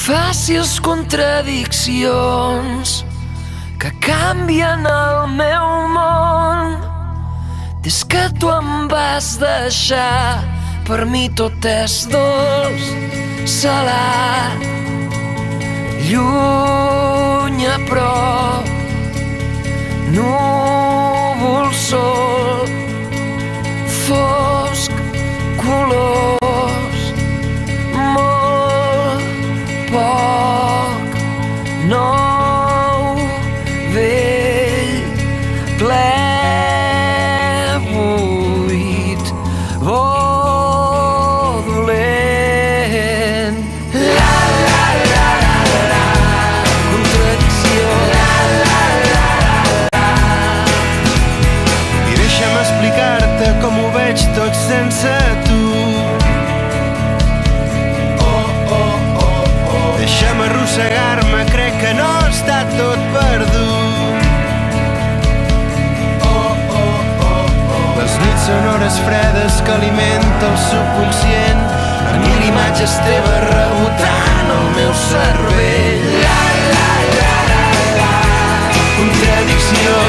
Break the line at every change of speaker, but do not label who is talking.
fàcils contradiccions que canvien el meu món. Des que tu em vas deixar, per mi tot és dolç, salat, lluny a prop, núvol, sol, fosc, colors, molt poc, nou, vell, ple, buit, bo, dolent. La, la, la, la, la, contradicció. La, la, la, la, la.
I deixa'm explicar-te com ho veig tot sense tu. Deixa'm arrossegar-me, crec que no està tot perdut. Les nits són hores fredes que alimenta el subconscient. A mil imatges teves rebotant el meu cervell. La, la, la, la, la, contradicció.